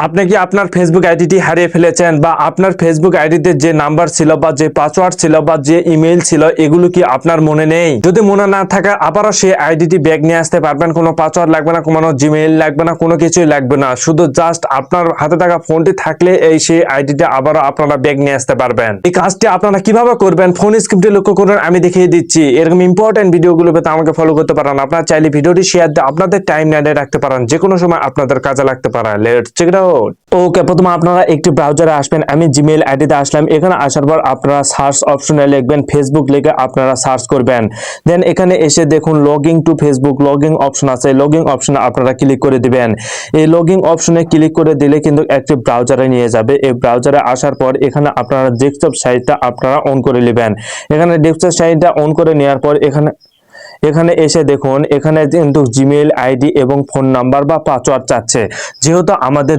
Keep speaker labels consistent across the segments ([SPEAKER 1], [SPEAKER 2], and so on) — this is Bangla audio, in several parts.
[SPEAKER 1] আপনি কি আপনার ফেসবুক আইডিটি হারিয়ে ফেলেছেন বা আপনার ফেসবুক আইডিতে যে নাম্বার ছিল বা যে পাসওয়ার্ড ছিল বা যে ইমেল ছিল এগুলো কি আপনার মনে নেই? যদি মনে না থাকে আবারও সেই আইডিটি ব্যাক নিয়ে আসতে পারবেন। কোনো পাসওয়ার্ড লাগবে না, কোনো জিমেইল লাগবে না, কোনো কিছুই লাগবে না। শুধু জাস্ট আপনার হাতে থাকা ফোনটি থাকলে সেই আইডিটা আবারও আপনারা ব্যাক নিয়ে আসতে পারবেন। এই কাজটি আপনারা কিভাবে করবেন ফোন স্ক্রিপ্টে লক্ষ্য করুন, আমি দেখিয়ে দিচ্ছি। এরকম ইম্পর্টেন্ট ভিডিওগুলো পেতে আমাকে ফলো করতে পারেন। আপনারা চাইলে ভিডিওটি শেয়ার দিয়ে আপনাদের টাইম লাইনে রাখতে পারেন, যে কোনো সময় আপনাদের কাজে লাগতে পারে। Let's check it out. Okay, প্রথমে আপনারা একটি ব্রাউজারে আসবেন। আমি জিমেইল আইডিতে আসলাম। এখানে আসার পর আপনারা সার্চ অপশনে লিখবেন ফেসবুক, লিখে আপনারা সার্চ করবেন। দেন এখানে এসে দেখুন login to Facebook login option আছে। লগইন অপশনে আপনারা ক্লিক করে দিবেন। এই লগইন অপশনে ক্লিক করে দিলে কিন্তু একটি ব্রাউজারে নিয়ে যাবে। এই ব্রাউজারে আসার পর এখানে আপনারা ডেস্কটপ সাইটটা আপনারা অন করে নেবেন। এখানে ডেস্কটপ সাইটটা অন করে নেওয়ার পর এখানে এসে দেখুন এখানে কিন্তু জিমেইল আইডি এবং ফোন নাম্বার বা পাসওয়ার্ড চাচ্ছে। যেহেতু আমাদের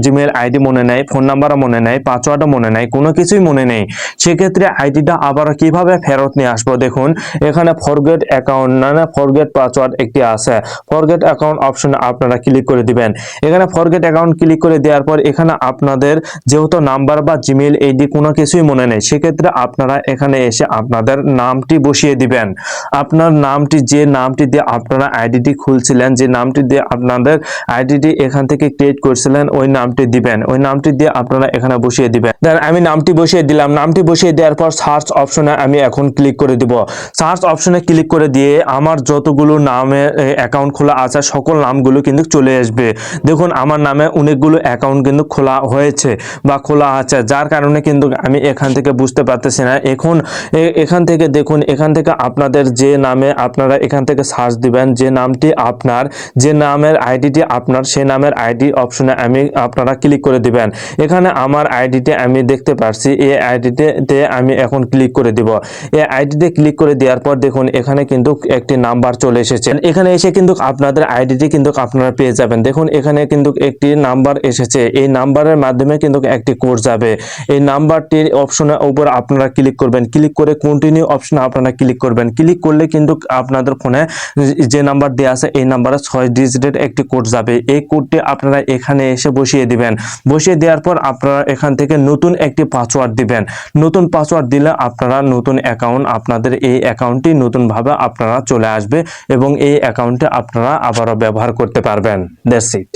[SPEAKER 1] জিমেইল আইডি মনে নেই, ফোন নাম্বারও মনে নেই, পাসওয়ার্ডও মনে নেই, কোনো কিছুই মনে নেই, সেক্ষেত্রে আইডিটা আবার কিভাবে ফেরত নিয়ে আসবো? দেখুন এখানে ফরগেট অ্যাকাউন্ট না ফরগেট পাসওয়ার্ড একটি আছে। ফরগেট অ্যাকাউন্ট অপশনে আপনারা ক্লিক করে দিবেন। এখানে ফরগেট অ্যাকাউন্ট ক্লিক করে দেওয়ার পর এখানে আপনাদের যেহেতু নাম্বার বা জিমেইল আইডি কোনো কিছুই মনে নেই, সেক্ষেত্রে আপনারা এখানে এসে আপনাদের নামটি বসিয়ে দিবেন। আপনার নামটি, যে নামটি দিয়ে আপনারা আইডিটি খুলছিলেন, যে নামটি দিয়ে আপনাদের আইডিটি এখান থেকে ক্রিয়েট করছিলেন, ওই নামটি দিবেন। ওই নামটি দিয়ে আপনারা এখানে বসিয়ে দিবেন। দেন আমি নামটি বসিয়ে দিলাম। নামটি বসিয়ে দেওয়ার পর সার্চ অপশনে আমি এখন ক্লিক করে দিব। সার্চ অপশনে ক্লিক করে দিয়ে আমার যতগুলো নামে অ্যাকাউন্ট খোলা আছে সকল নামগুলো কিন্তু চলে আসবে। দেখুন আমার নামে অনেকগুলো অ্যাকাউন্ট কিন্তু খোলা হয়েছে বা খোলা আছে, যার কারণে কিন্তু আমি এখান থেকে বুঝতে পারতেছি না। এখান থেকে দেখুন, এখান থেকে আপনাদের যে নামে আপনারা এখান থেকে সার্চ দিবেন, যে নামটি আপনার, যে নামের আইডিটি আপনার, সেই নামের আইডি অপশনে আপনারা ক্লিক করে দিবেন। এখানে আমার আইডিতে আমি দেখতে পাচ্ছি, এই আইডিতে আমি এখন ক্লিক করে দিব। এই আইডিতে ক্লিক করে দেওয়ার পর দেখুন এখানে কিন্তু একটি নাম্বার চলে এসেছে। এখানে এসে কিন্তু আপনাদের আইডিটি কিন্তু আপনারা পেয়ে যাবেন। দেখুন এখানে কিন্তু একটি নাম্বার এসেছে। এই নাম্বারের মাধ্যমে কিন্তু একটি কোড যাবে। এই নাম্বারটির অপশনের উপর আপনারা ক্লিক করবেন। ক্লিক করে কন্টিনিউ অপশনে আপনারা ক্লিক করবেন। ক্লিক করলে কিন্তু আপনাদের ফোনে যে নাম্বার দেওয়া আছে এই নাম্বারে 6 ডিজিটের একটি কোড যাবে। এই কোডটি আপনারা এখানে এসে বসিয়ে দিবেন। বসিয়ে দেওয়ার পর আপনারা এখান থেকে নতুন একটি পাসওয়ার্ড দিবেন। নতুন পাসওয়ার্ড দিলে আপনারা নতুন অ্যাকাউন্ট, আপনাদের এই অ্যাকাউন্টটি নতুনভাবে আপনারা চলে আসবে এবং এই অ্যাকাউন্টে আপনারা আবারও ব্যবহার করতে পারবেন। That's it.